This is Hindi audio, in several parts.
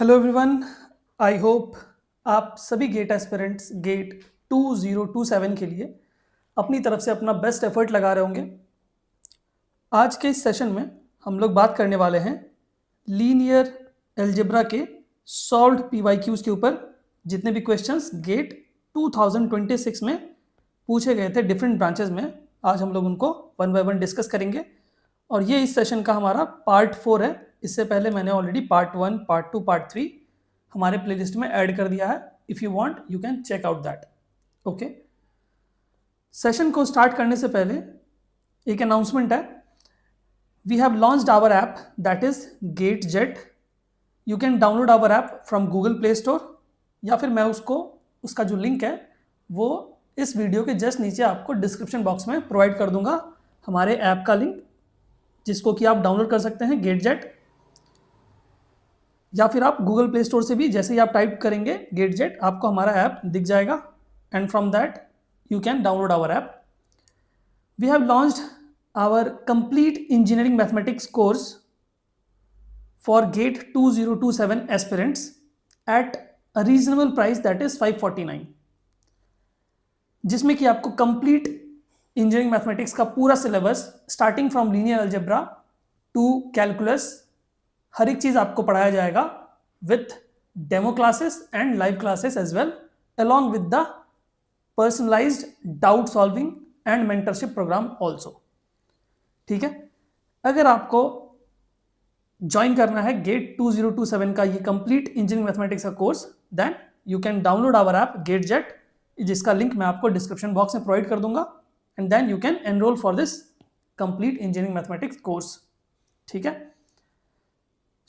हेलो एवरीवन, आई होप आप सभी गेट एस्पिरेंट्स गेट 2027 के लिए अपनी तरफ से अपना बेस्ट एफर्ट लगा रहे होंगे। आज के इस सेशन में हम लोग बात करने वाले हैं लीनियर एल्जेब्रा के सॉल्व्ड पीवाईक्यूज के ऊपर। जितने भी क्वेश्चंस गेट 2026 में पूछे गए थे डिफरेंट ब्रांचेस में, आज हम लोग उनको वन बाय वन डिस्कस करेंगे। और ये इस सेशन का हमारा पार्ट 4 है। इससे पहले मैंने ऑलरेडी पार्ट 1, पार्ट 2, पार्ट 3 हमारे प्लेलिस्ट में ऐड कर दिया है। If you want you can check out that. Okay, session को स्टार्ट करने से पहले एक अनाउंसमेंट है। We have launched our app that is GATE Jet. You can download our app from Google Play Store, या फिर मैं उसका जो लिंक है वो इस वीडियो के जस्ट नीचे आपको डिस्क्रिप्शन बॉक्स में प्रोवाइड कर दूंगा, हमारे ऐप का लिंक, जिसको कि आप डाउनलोड कर सकते हैं गेट जेट। या फिर आप गूगल प्ले स्टोर से भी जैसे ही आप टाइप करेंगे गेट जेट, आपको हमारा ऐप दिख जाएगा and from that you can download our app. We have launched our complete engineering mathematics course for GATE 2027 aspirants at a reasonable price that is 549, जिसमें कि आपको कंप्लीट इंजीनियरिंग मैथमेटिक्स का पूरा syllabus starting from linear algebra to calculus, हर एक चीज आपको पढ़ाया जाएगा with demo classes and live classes as well, along with the personalised doubt solving and mentorship programme also. ठीक है, अगर आपको ज्वाइन करना है गेट 2027 का ये कंप्लीट इंजीनियरिंग मैथमेटिक्स का course, then you can download our app GATE Jet, जिसका लिंक मैं आपको डिस्क्रिप्शन बॉक्स में प्रोवाइड कर दूंगा, and then you can enrol for this complete engineering mathematics course. ठीक है,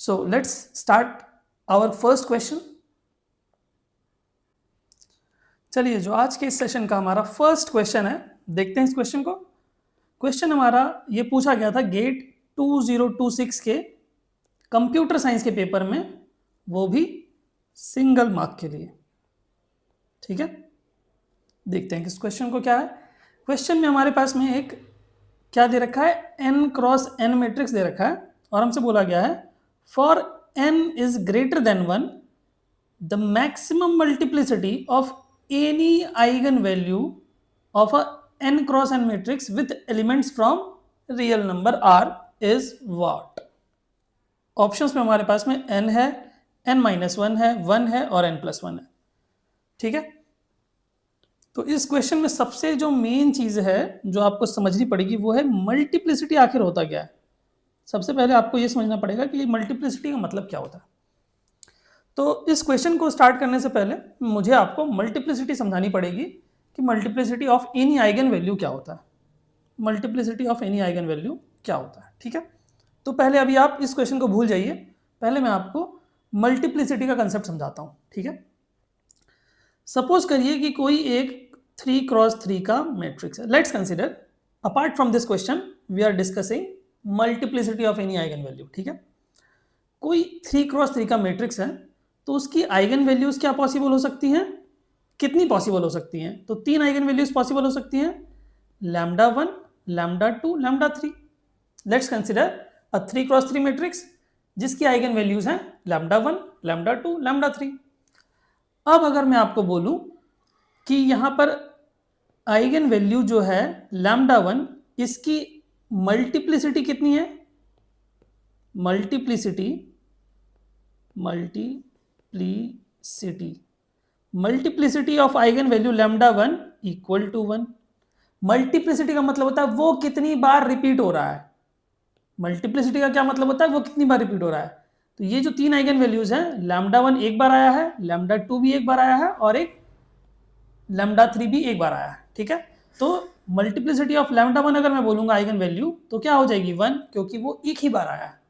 so let's start our first question। चलिए, जो आज के इस सेशन का हमारा फर्स्ट क्वेश्चन है, देखते हैं इस क्वेश्चन को। क्वेश्चन हमारा ये पूछा गया था गेट 2026 के कंप्यूटर साइंस के पेपर में, वो भी सिंगल मार्क के लिए। ठीक है, देखते हैं कि इस क्वेश्चन को क्या है। क्वेश्चन में हमारे पास में एक क्या दे रखा है, n क्रॉस n मैट्रिक्स दे रखा है, और हमसे बोला गया है for n is greater than 1, the maximum multiplicity of any eigenvalue of a n cross n matrix with elements from real number r is what? Options में हमारे पास में n है, n-1 है, 1 है और n+1 है। ठीक है, तो इस क्वेश्चन में सबसे जो मेन चीज है जो आपको समझनी पड़ेगी वो है मल्टीप्लिसिटी आखिर होता क्या है। सबसे पहले आपको ये समझना पड़ेगा कि मल्टीप्लिसिटी का मतलब क्या होता है। तो इस क्वेश्चन को स्टार्ट करने से पहले मुझे आपको मल्टीप्लिसिटी समझानी पड़ेगी कि multiplicity of any eigen value क्या होता है। Multiplicity of any eigen value क्या होता है। ठीक है, तो पहले अभी आप इस क्वेश्चन को भूल जाइए, पहले मैं आपको मल्टीप्लिसिटी का कंसेप्ट समझाता हूँ। ठीक है, सपोज करिए कि कोई एक 3x3 का मैट्रिक्स है। Let's consider, apart from this question we are discussing multiplicity of any eigenvalue. ठीक है, कोई 3x3 का मैट्रिक्स है, तो उसकी आइगन वैल्यूज क्या पॉसिबल हो सकती हैं, कितनी पॉसिबल हो सकती हैं? तो 3 आइगन वैल्यूज पॉसिबल हो सकती हैं, λ1, λ2, λ3। Let's consider a 3x3 matrix जिसकी आइगन वैल्यूज हैं λ1, λ2, λ3। अब अगर मैं आपको बोलूं कि यहां पर आइगन वैल्यू जो है λ1, इसकी मल्टीप्लिसिटी कितनी है, multiplicity of eigen value λ1 equal to 1। Multiplicity का मतलब होता है वो कितनी बार रिपीट हो रहा है। मल्टीप्लिसिटी का क्या मतलब होता है, वो कितनी बार रिपीट हो रहा है। तो ये जो 3 आइगन वैल्यूज हैं, λ1 एक बार आया है, λ2 भी एक बार आया है और एक λ3 भी एक बार आया है। ठीक है, तो मल्टीप्लिसिटी ऑफ λ1 अगर मैं बोलूंगा आइगन वैल्यू तो क्या हो जाएगी 1, क्योंकि वो एक ही बार आया है।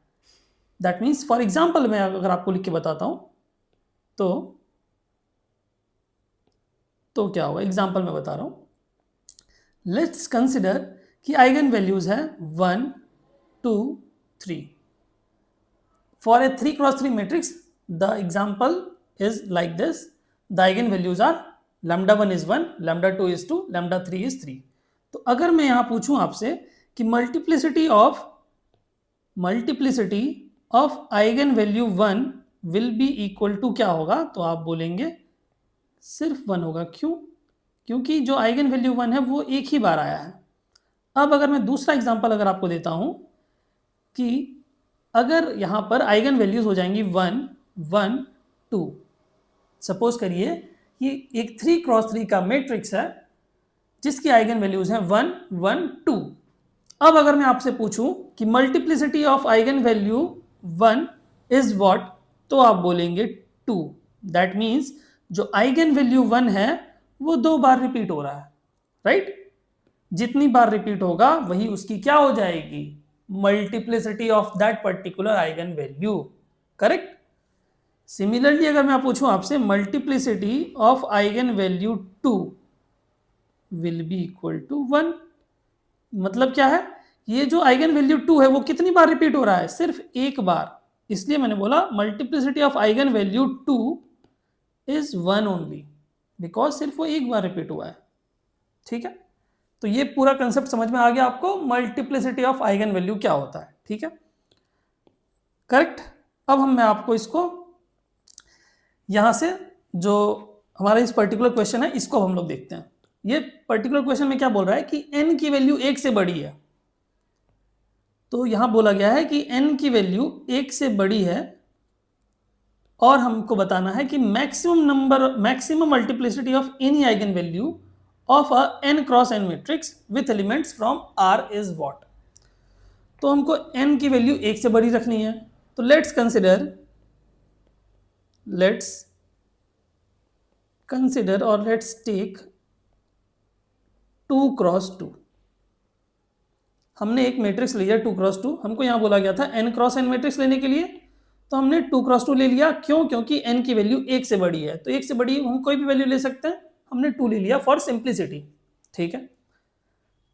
दैट मीन्स फॉर एग्जाम्पल मैं अगर आपको लिख के बताता हूं तो क्या होगा, एग्जाम्पल में बता रहा हूं। लेट्स कंसिडर कि आइगन वैल्यूज है 1, 2, 3 for a 3x3 matrix. The example is like this, the eigen values are λ1 is 1, λ2 is 2, λ3 is 3। तो अगर मैं यहां पूछूं आपसे कि multiplicity of eigen value 1 will be equal to क्या होगा, तो आप बोलेंगे सिर्फ 1 होगा। क्यों? क्योंकि जो आइगन वैल्यू 1 है वो एक ही बार आया है। अब अगर मैं दूसरा एग्जांपल अगर आपको देता हूं कि अगर यहां पर आइगन वैल्यूज हो जाएंगी 1 1 2, सपोज करिए कि एक 3x3 का मैट्रिक्स है जिसकी आइगन वैल्यूज हैं 1 1 2। अब अगर मैं आपसे पूछूं कि multiplicity of eigen value 1 is what, तो आप बोलेंगे 2। दैट मीन्स जो आइगन वैल्यू 1 है वो 2 बार रिपीट हो रहा है, राइट? जितनी बार रिपीट होगा वही उसकी क्या हो जाएगी, multiplicity of that particular eigenvalue, correct? Similarly अगर मैं पूछूं आपसे multiplicity of eigen value 2 will be equal to 1, मतलब क्या है, ये जो आइगन वैल्यू 2 है वो कितनी बार रिपीट हो रहा है, सिर्फ एक बार। इसलिए मैंने बोला multiplicity of eigen value 2 is 1 only, because सिर्फ वो एक बार रिपीट हुआ है। ठीक है, तो ये पूरा कंसेप्ट समझ में आ गया आपको, मल्टीप्लिसिटी ऑफ आइगन वैल्यू क्या होता है। ठीक है, करेक्ट। अब मैं आपको इसको यहां से जो हमारा इस पर्टिकुलर क्वेश्चन है इसको हम लोग देखते हैं। ये पर्टिकुलर क्वेश्चन में क्या बोल रहा है कि n की वैल्यू 1 से बड़ी है। तो यहां बोला गया है कि n की वैल्यू 1 से बड़ी है और हमको बताना है कि maximum multiplicity of any eigen value of a n cross n matrix with elements from R is what. तो हमको n की वैल्यू 1 से बड़ी रखनी है। तो लेट्स कंसिडर और लेट्स टेक 2x2। हमने एक मैट्रिक्स लिया 2x2, हमको यहां बोला गया था n क्रॉस n मैट्रिक्स लेने के लिए, तो हमने 2x2 ले लिया। क्यों? क्योंकि n की वैल्यू 1 से बड़ी है, तो 1 से बड़ी हम कोई भी वैल्यू ले सकते हैं, हमने 2 ले लिया फॉर सिंप्लिसिटी। ठीक है,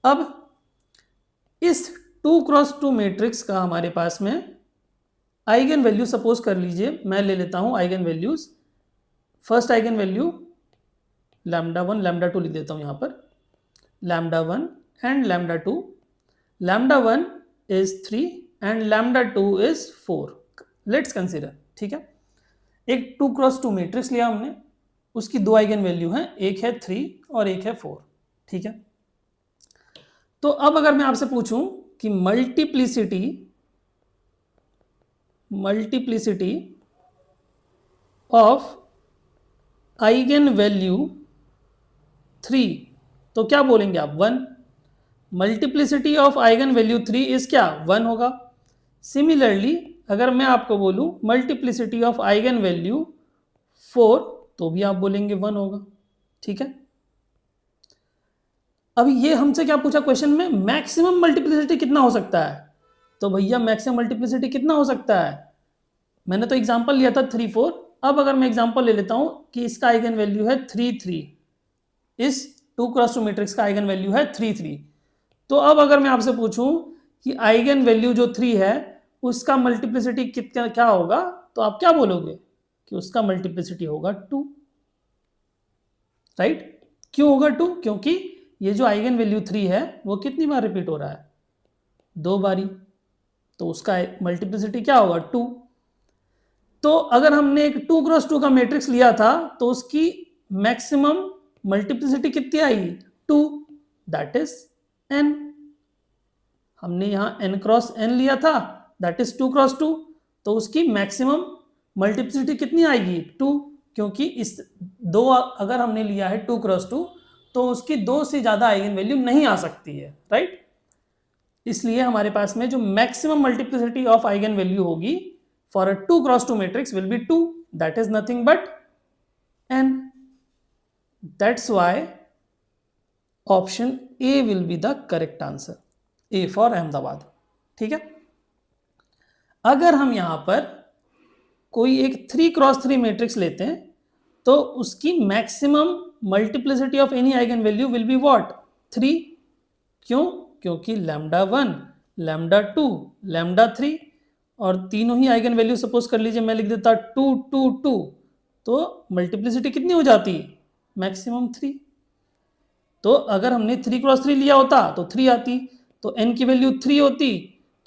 अब इस 2x2 मैट्रिक्स का हमारे पास में आइगन वैल्यू सपोज कर लीजिए, मैं ले लेता हूं eigen values. First eigen value λ1 λ2 लिख देता हूं यहां पर, λ1 and λ2। λ1 is 3 and λ2 is 4। Let's consider, ठीक है, एक 2x2 मैट्रिक्स लिया हमने, उसकी दो आइगन वैल्यू हैं, एक है 3 और एक है 4। ठीक है, तो अब अगर मैं आपसे पूछूं कि मल्टीप्लिसिटी ऑफ आइगन वैल्यू 3, तो क्या बोलेंगे आप? 1। Multiplicity of eigen value 3 is क्या? 1 होगा। सिमिलरली अगर मैं आपको बोलूं मल्टीप्लिसिटी ऑफ आइगन वैल्यू 4, तो भी आप बोलेंगे 1 होगा। ठीक है, अब ये हमसे क्या पूछा क्वेश्चन में, मैक्सिमम मल्टीप्लिसिटी कितना हो सकता है। तो भैया मैक्सिमम मल्टीप्लिसिटी कितना हो सकता है, मैंने तो एग्जांपल लिया था 3 4। अब अगर मैं एग्जांपल ले लेता हूं कि इसका आइगन वैल्यू है 3 3, इस 2x2 मैट्रिक्स का आइगन वैल्यू है 3 3। तो अब अगर मैं आपसे पूछूं कि आइगन वैल्यू जो 3 है उसका मल्टीप्लिसिटी कितना क्या होगा, तो आप क्या बोलोगे कि उसका मल्टीप्लिसिटी होगा 2, राइट? क्यों होगा 2? क्योंकि ये जो आइगन वैल्यू 3 है वो कितनी बार रिपीट हो रहा है? 2 बारी, तो उसका मल्टीप्लिसिटी क्या होगा? 2। तो अगर हमने एक 2x2 का मैट्रिक्स लिया था तो उसकी मैक्सिमम मल्टीप्लिसिटी कितनी आई? 2, दैट इज n। हमने यहां n क्रॉस n लिया था, दैट इज 2x2, तो उसकी मैक्सिमम मल्टीप्लिसिटी कितनी आएगी? 2, क्योंकि इस दो अगर हमने लिया है 2x2 तो उसकी 2 से ज्यादा आइगन वैल्यू नहीं आ सकती है, राइट? इसलिए हमारे पास में जो maximum multiplicity of eigen value होगी for a 2x2 matrix will be 2, that is nothing but n. That's why option A will be the correct answer, A for Ahmedabad। ठीक है, अगर हम यहां पर कोई एक 3x3 मैट्रिक्स लेते हैं तो उसकी maximum multiplicity of any eigen value will be what? 3। क्यों? क्योंकि λ1 λ2 λ3 और तीनों ही आइगन वैल्यू सपोज कर लीजिए मैं लिख देता 2 2 2, तो मल्टीप्लिसिटी कितनी हो जाती? मैक्सिमम 3। तो अगर हमने 3x3 लिया होता तो 3 आती, तो n की वैल्यू 3 होती,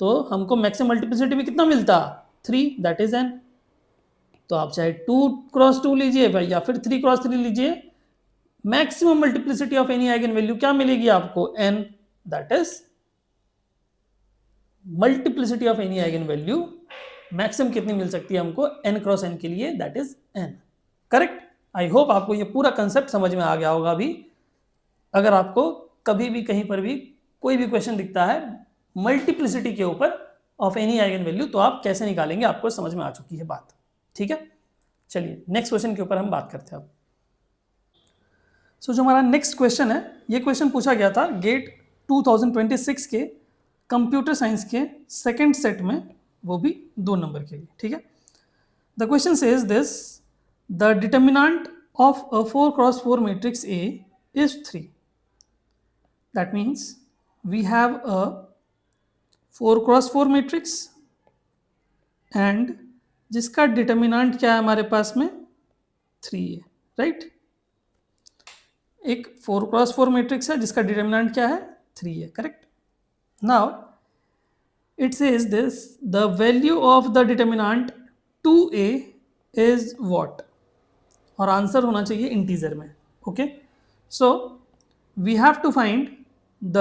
तो हमको मैक्सिमम मल्टीप्लिसिटी भी कितना मिलता? 3, दैट इज n। तो आप चाहे 2x2 लीजिए भाई या फिर 3x3 लीजिए, maximum multiplicity of any eigen value क्या मिलेगी आपको? n, that is multiplicity of any eigen value maximum कितनी मिल सकती है हमको? n क्रॉस n के लिए, that is n। Correct. I hope आपको ये पूरा कंसेप्ट समझ में आ गया होगा अभी। अगर आपको कभी भी कहीं पर भी कोई भी क्वेश्चन दिखता है मल्टीप्लिसिटी के ऊपर ऑफ एनी आइगन वैल्यू, तो आप कैसे निकालेंगे आपको समझ में आ चुकी है बात। ठीक है, चलिए नेक्स्ट क्वेश्चन के ऊपर हम बात करते हैं अब। जो हमारा नेक्स्ट क्वेश्चन है, ये क्वेश्चन पूछा गया था गेट 2026 के कंप्यूटर साइंस के सेकंड सेट में, वो भी 2 नंबर के लिए। ठीक है, the question says this, the determinant of a 4x4 matrix A is 3. That means we have a 4x4 matrix and जिसका डिटर्मिनेंट क्या है हमारे पास में? 3 है, राइट। एक 4x4 मैट्रिक्स है जिसका डिटर्मिनेंट क्या है? 3 है, correct. Now it says this, the value of the determinant 2a is what? और आंसर होना चाहिए इंटीजर में। Okay, so we have to find the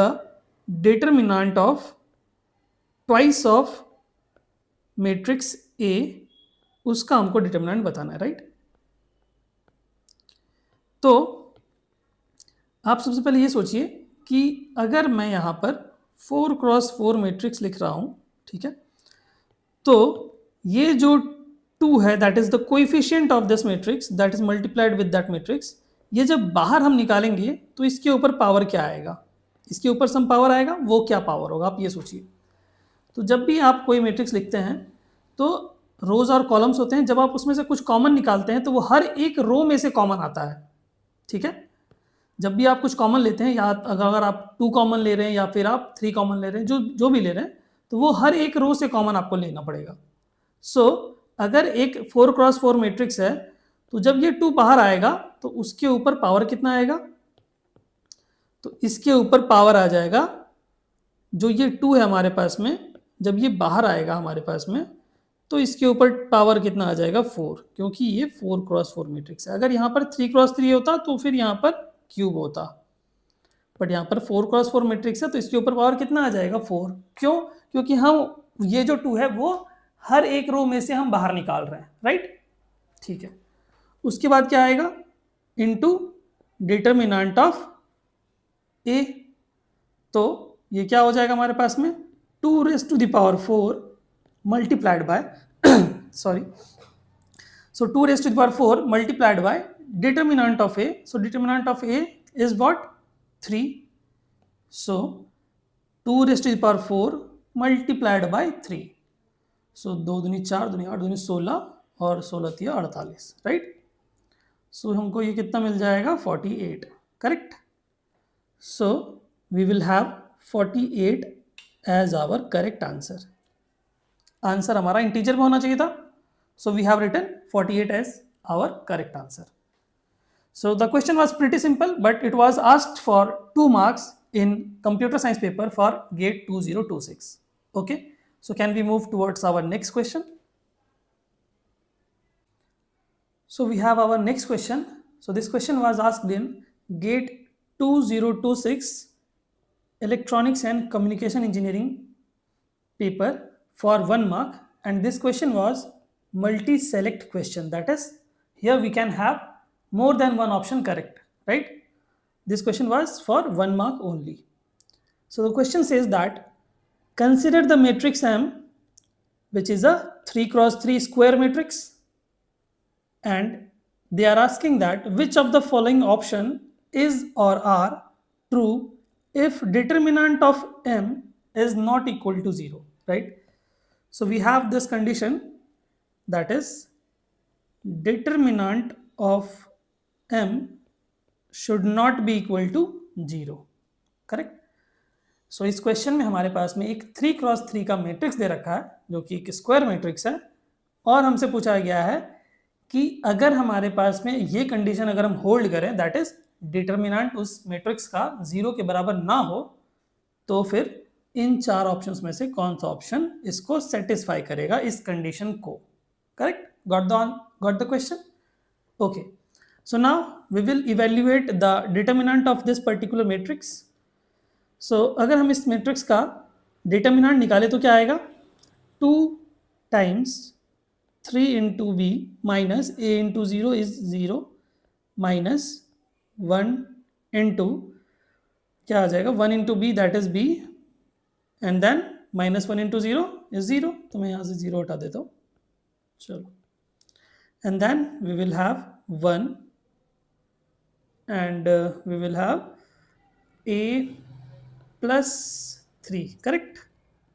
determinant of twice of matrix A, उसका हमको डिटर्मिनेंट बताना है, राइट। तो आप सबसे पहले ये सोचिए कि अगर मैं यहाँ पर 4x4 मैट्रिक्स लिख रहा हूँ, ठीक है, तो ये जो 2 है that is the coefficient of this matrix that is multiplied with that matrix. ये जब बाहर हम निकालेंगे तो इसके ऊपर पावर क्या आएगा? इसके ऊपर सम पावर आएगा, वो क्या पावर होगा आप ये सोचिए। तो जब भी आप कोई मैट्रिक्स लिखते हैं तो रोज और कॉलम्स होते हैं, जब आप उसमें से कुछ कॉमन निकालते हैं तो वो हर एक रो में से कॉमन आता है। ठीक है, जब भी आप कुछ कॉमन लेते हैं, या अगर आप 2 कॉमन ले रहे हैं या फिर आप 3 कॉमन ले रहे हैं, जो भी ले रहे हैं, तो वो हर एक रो से कॉमन आपको लेना पड़ेगा। सो अगर एक 4x4 मैट्रिक्स है तो जब ये 2 बाहर आएगा तो उसके ऊपर पावर कितना आएगा? तो इसके ऊपर पावर आ जाएगा, जो ये 2 है हमारे पास में, जब ये बाहर आएगा हमारे पास में तो इसके ऊपर पावर कितना आ जाएगा? 4, क्योंकि ये 4x4 मैट्रिक्स है। अगर यहाँ पर 3x3 होता तो फिर यहाँ पर क्यूब होता, बट यहाँ पर 4x4 मैट्रिक्स है तो इसके ऊपर पावर कितना आ जाएगा? 4। क्यों? क्योंकि हम ये जो 2 है वो हर एक रो में से हम बाहर निकाल रहे हैं, राइट। ठीक है, उसके बाद क्या आएगा? इनटू डिटर्मिनेंट ऑफ A, तो ये क्या हो जाएगा हमारे पास में? 2⁴ multiplied by sorry, so 2⁴ multiplied by determinant of A. So determinant of A is what? 3. So 2⁴ multiplied by 3. So 2 दूनी 4, 2 दूनी 8, 2 दूनी 16 और 16 तिया 48, राइट। सो हमको ये कितना मिल जाएगा? 48, correct. So we will have 48 as our correct answer. Answer हमारा इंटीजर में होना चाहिए था, so we have written 48 as our correct answer. So the question was pretty simple, but it was asked for 2 marks in computer science paper for GATE 2026. Okay, so can we move towards our next question? So we have our next question. So this question was asked in GATE 2026 Electronics and Communication Engineering paper for 1 mark, and this question was multi-select question. That is, here we can have more than one option correct, right? This question was for 1 mark only. So the question says that consider the matrix M, which is a 3x3 square matrix, and they are asking that which of the following option is or are true if determinant of M is not equal to 0, right? So we have this condition, that is determinant of M should not be equal to 0, correct? So इस क्वेश्चन में हमारे पास में एक 3x3 का मैट्रिक्स दे रखा है जो कि एक स्क्वायर मैट्रिक्स है, और हमसे पूछा गया है कि अगर हमारे पास में ये कंडीशन अगर हम होल्ड करें, दैट इज डिटर्मिनेंट उस मैट्रिक्स का 0 के बराबर ना हो, तो फिर इन 4 ऑप्शंस में से कौन सा ऑप्शन इसको सेटिस्फाई करेगा, इस कंडीशन को, correct? Got Got the question? Okay. So now we will evaluate the determinant of this particular matrix. So अगर हम इस matrix का determinant निकाले तो क्या आएगा? 2 times 3 into b minus a into 0 is 0 minus 1 into क्या आ जाएगा 1 into b that is b and then minus 1 into 0 is 0. तो मैं यहाँ से 0 हटा देता हूँ. चलो, and then we will have 1 and we will have a plus 3, correct?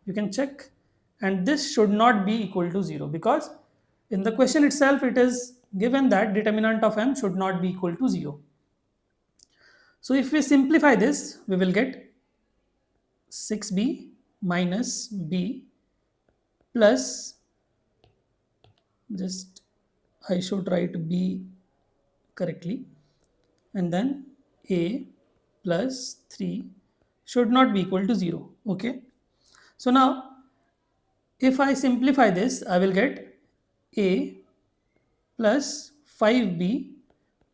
You can check, and this should not be equal to 0 because in the question itself it is given that determinant of m should not be equal to 0. So if we simplify this, we will get 6b minus b plus, just I should write b correctly, and then a plus 3 should not be equal to 0. Okay, so now if I simplify this, I will get a plus 5b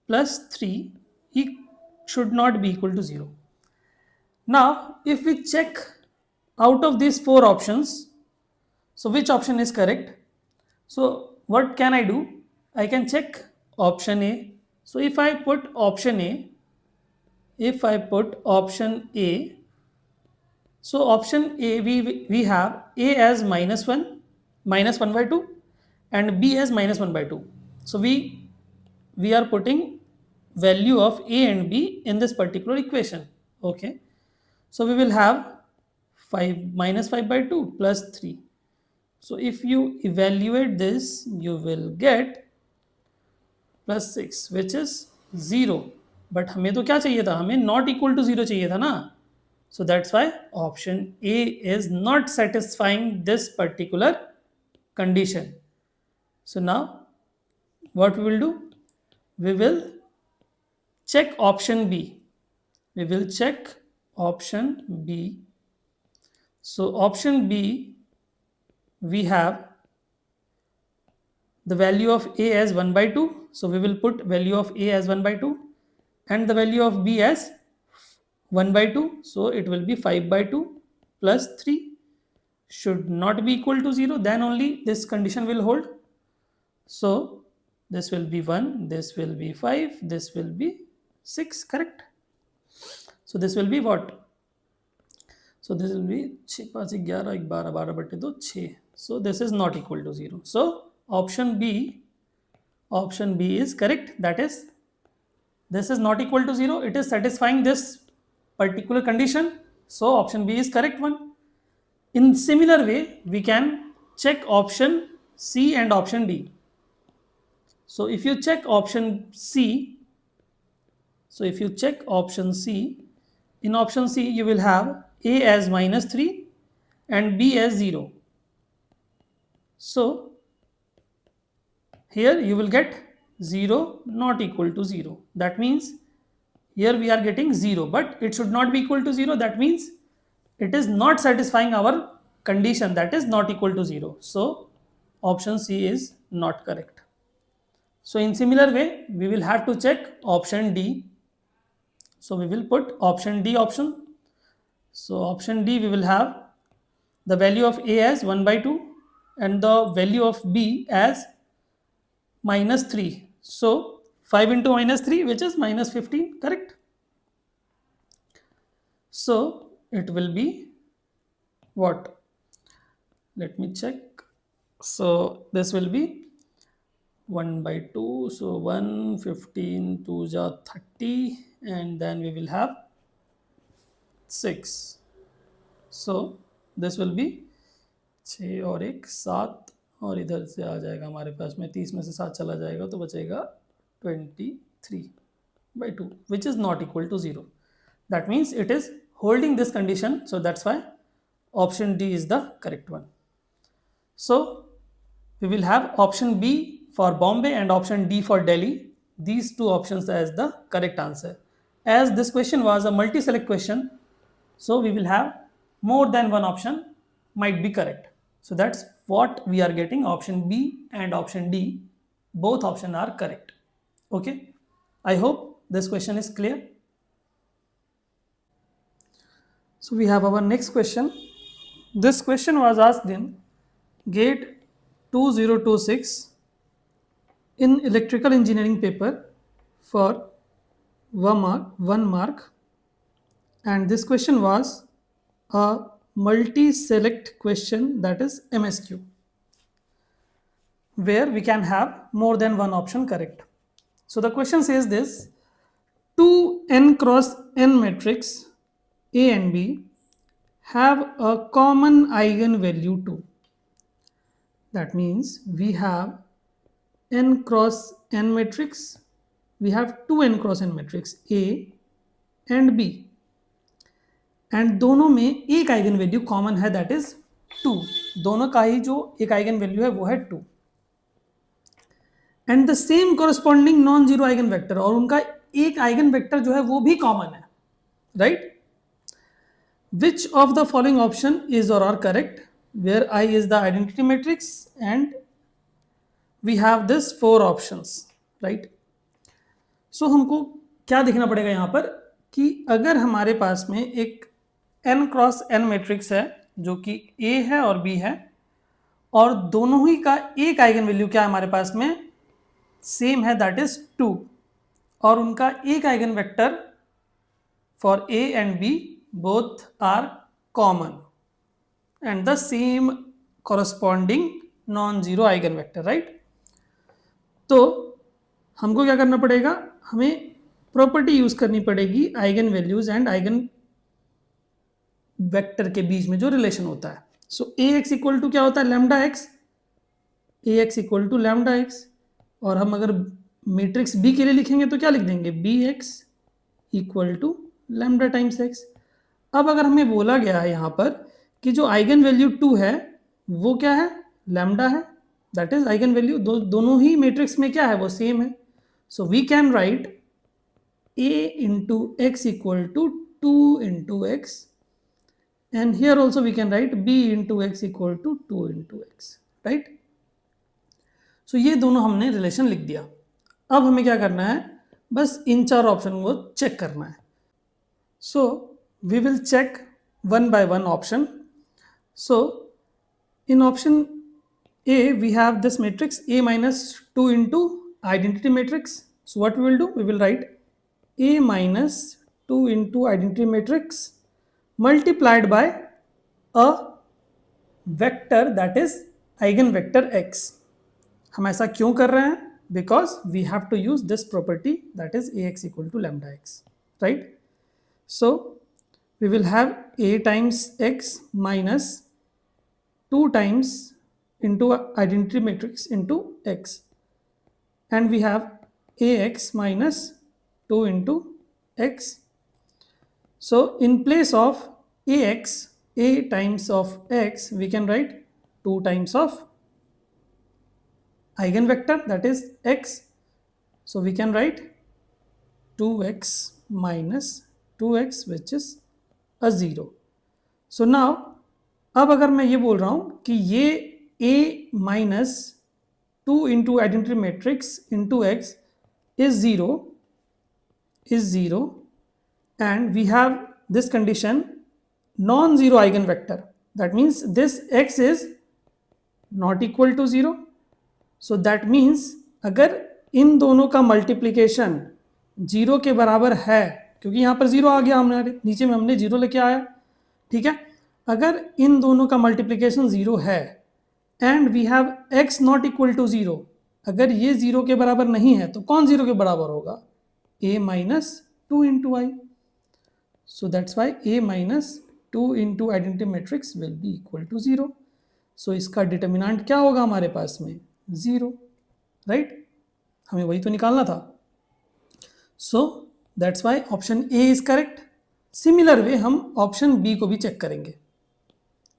plus 3 should not be equal to 0. Now if we check out of these 4 options, so which option is correct? So what can I do? I can check option A. So if I put option A, so option A, we have A as minus 1 by 2 and B as minus 1 by 2. So we are putting value of A and B in this particular equation. Okay, so we will have 5 minus 5 by 2 plus 3. So if you evaluate this, you will get plus 6 which is 0. But हमें तो क्या चाहिए था? हमें not equal to 0 चाहिए था ना. So that's why option A is not satisfying this particular condition. So now what we will do? We will check option B. We will check option B. So option B, we have the value of A as 1 by 2. So we will put value of A as 1 by 2 and the value of B as 1 by 2. So it will be 5 by 2 plus 3 should not be equal to 0. Then only this condition will hold. So this will be 1, this will be 5, this will be 6, correct? So this will be what? So this will be 6, 5, 11, 12, 12 बटे 2, 6. So this is not equal to 0. So option B is correct. That is, this is not equal to 0. It is satisfying this particular condition. So option B is correct one. In similar way, we can check option C and option D. So if you check option C, in option C you will have A as minus 3 and B as 0. So here you will get 0 not equal to 0. That means here we are getting 0, but it should not be equal to 0. That means it is not satisfying our condition, that is not equal to 0. So option C is not correct. So in similar way, we will have to check option D. So we will put option D option. So option D, we will have the value of A as 1 by 2 and the value of B as minus 3. So 5 into minus 3, which is minus 15, correct? So it will be what? Let me check. So this will be 1 by 2. So 1, 15, 2 ja 30, and then we will have 6. So this will be 6 और 1 7, और इधर से आ जाएगा हमारे पास में 30 में से 7 चला जाएगा तो बचेगा 23 by 2, which is not equal to 0. That means it is holding this condition. So that's why option D is the correct one. So we will have option B for Bombay and option D for Delhi. These two options as the correct answer. As this question was a multi-select question, so we will have more than one option might be correct. So that's what we are getting, option B and option D both options are correct. Okay, I hope this question is clear. So we have our next question. This question was asked in GATE 2026 in electrical engineering paper for 1 mark, and this question was a multi-select question, that is MSQ, where we can have more than one option correct. So the question says this: two n cross n matrix A and B have a common eigenvalue 2. That means we have n cross n matrix, we have two n cross n matrix A and B, and दोनों में एक आइगन वैल्यू कॉमन है, दैट इज 2. दोनों का ही जो एक आइगन वैल्यू है वो है 2, and the same corresponding non zero eigen vector, और उनका एक आइगन वेक्टर जो है वो भी कॉमन है, right? Which of the following option is or are correct, where I is the identity matrix and we have this 4 options, right? So हमको क्या देखना पड़ेगा यहाँ पर कि अगर हमारे पास में एक n क्रॉस n मैट्रिक्स है जो कि A है और B है, और दोनों ही का एक आइगन वैल्यू क्या है हमारे पास में, सेम है, दैट इज 2, और उनका एक eigenvector for A and B both are common and the same corresponding non zero eigenvector, right? तो हमको क्या करना पड़ेगा, हमें प्रॉपर्टी यूज करनी पड़ेगी eigenvalues and eigenvector के बीच में जो रिलेशन होता है. So A x equal to क्या होता है, lambda x, A x equal to lambda x, और हम अगर मैट्रिक्स बी के लिए लिखेंगे तो क्या लिख देंगे, B x equal to lambda times x. अब अगर हमें बोला गया है यहाँ पर कि जो आइगन वैल्यू 2 है वो क्या है, लैम्डा है, दैट इज आइगन वैल्यू दोनों ही मैट्रिक्स में क्या है, वो सेम है. So we can write a into x equal to 2 into x, and here also we can write b into x equal to 2 into x, right? so ये दोनों हमने रिलेशन लिख दिया. अब हमें क्या करना है, बस इन 4 ऑप्शन को चेक करना है. So we will check one by one option. So in option A we have this matrix A minus 2 into identity matrix. So what we will do, we will write A minus 2 into identity matrix multiplied by a vector that is eigenvector x. हम ऐसा क्यों कर रहे हैं, because we have to use this property, that is ax equal to lambda x, right? So we will have a times x minus 2 times into identity matrix into x, and we have ax minus 2 into x. So in place of ax, a times of x, we can write 2 times of eigenvector, that is x. So we can write 2x minus 2x, which is a 0. So now अब अगर मैं ये बोल रहा हूँ कि ये a minus 2 into identity matrix into x is 0, and we have this condition non-zero eigenvector, that means this x is not equal to 0. so that means अगर इन दोनों का मल्टीप्लीकेशन 0 के बराबर है, क्योंकि यहाँ पर 0 आ गया, हमारे नीचे में हमने 0 लेके आया, ठीक है? अगर इन दोनों का मल्टीप्लीकेशन 0 है and we have x not equal to 0, अगर ये 0 के बराबर नहीं है तो कौन 0 के बराबर होगा, a minus 2 into I. So that's why a minus 2 into identity matrix will be equal to 0. So इसका डिटर्मिनेंट क्या होगा हमारे पास में, 0, राइट? हमें वही तो निकालना था. So that's why option A is correct. Similar way हम ऑप्शन B को भी चेक करेंगे.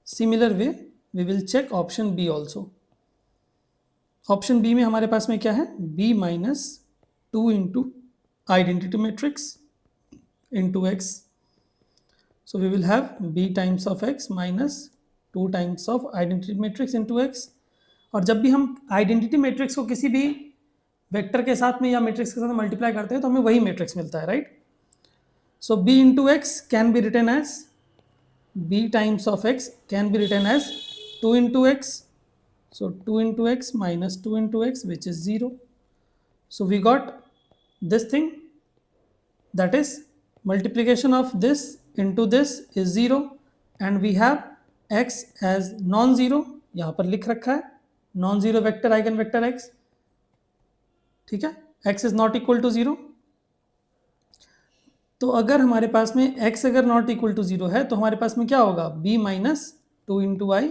Similar way we will check option B also. Option B में हमारे पास में क्या है, B minus 2 into identity matrix into x. So we will have b times of x minus 2 times of identity matrix into x. और जब भी हम आइडेंटिटी मैट्रिक्स को किसी भी वेक्टर के साथ में या मैट्रिक्स के साथ मल्टीप्लाई करते हैं तो हमें वही मैट्रिक्स मिलता है, right? So b into x can be written as b times of x can be written as 2 into x. So 2 into x minus 2 into x, which is 0. So we got this thing, that is multiplication of this into this is 0, and we have x as non-zero. यहाँ पर लिख रखा है non-zero vector eigenvector x, ठीक है? x is not equal to 0. तो अगर हमारे पास में x अगर नॉट इक्वल टू 0 है तो हमारे पास में क्या होगा? b minus 2 into I,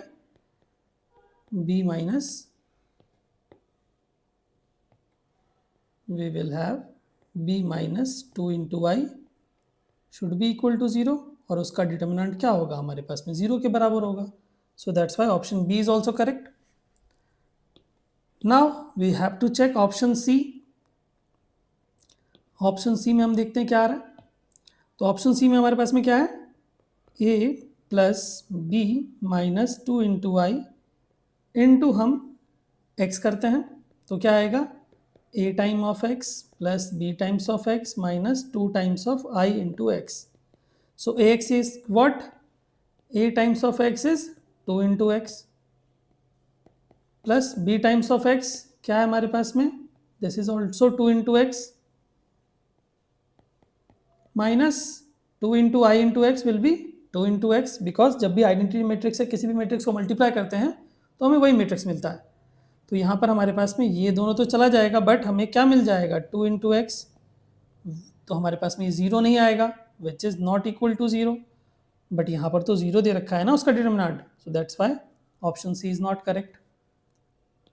b minus we will have b minus 2 into I should be equal to 0, और उसका डिटर्मिनेंट क्या होगा? हमारे पास में 0 के बराबर होगा. So that's why option B is also correct. Now we have to check option C. Option C में हम देखते हैं क्या आ रहा है. तो ऑप्शन सी में हमारे पास में क्या है? a plus B minus 2 into I into हम x करते हैं तो क्या आएगा? a time of x plus b times of x minus 2 times of i into x. So ax is what? a times of x is 2 into x plus b times of x क्या है हमारे पास में? This is also 2 into x minus 2 into I into x will B 2 into x, because जब भी आइडेंटिटी मैट्रिक्स से किसी भी मैट्रिक्स को मल्टीप्लाई करते हैं तो हमें वही मैट्रिक्स मिलता है. तो यहाँ पर हमारे पास में ये दोनों तो चला जाएगा, बट हमें क्या मिल जाएगा? 2 इंटू एक्स. तो हमारे पास में ये 0 नहीं आएगा, which is not equal to 0, but यहाँ पर तो 0 दे रखा है ना उसका determinant. So that's why option C is not correct.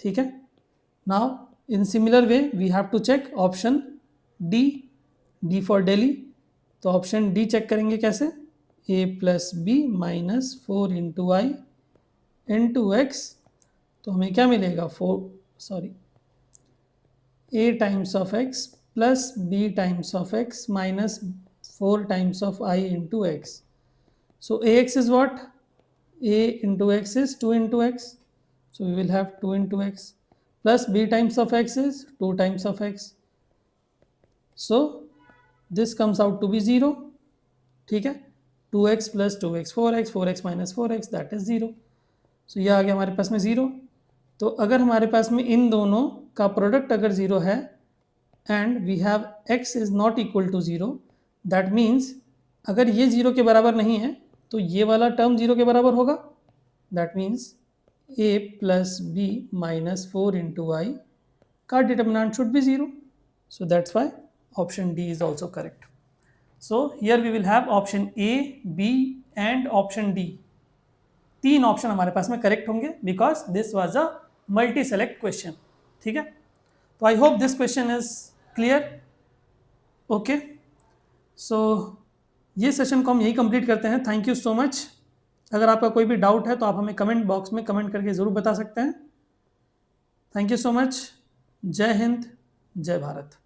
ठीक है. Now in similar way we have to check option D for Delhi. तो ऑप्शन डी चेक करेंगे कैसे? a plus B minus 4 into I into x. तो हमें क्या मिलेगा? a times of x plus b times of x minus 4 times of i into x. So ax is what? a into x is 2 into x. So we will have 2 into x plus b times of x is 2 times of x. So this comes out to be 0. ठीक है. 2x plus 2x 4x minus 4x that is 0. So ये आ गया हमारे पास में 0. तो अगर हमारे पास में इन दोनों का प्रोडक्ट अगर 0 है and we have x is not equal to 0, that means अगर ये 0 के बराबर नहीं है तो ये वाला टर्म 0 के बराबर होगा. That means a plus B minus 4 into I का determinant should be 0. So that's why option D is also correct. So here we will have option A, B and option D. 3 option हमारे पास में करेक्ट होंगे because this was a multi select question. ठीक है. तो I hope this question is clear. Okay. So ये सेशन को हम यही कंप्लीट करते हैं. Thank you so much. अगर आपका कोई भी डाउट है तो आप हमें कमेंट बॉक्स में कमेंट करके ज़रूर बता सकते हैं. Thank you so much. जय हिंद, जय भारत.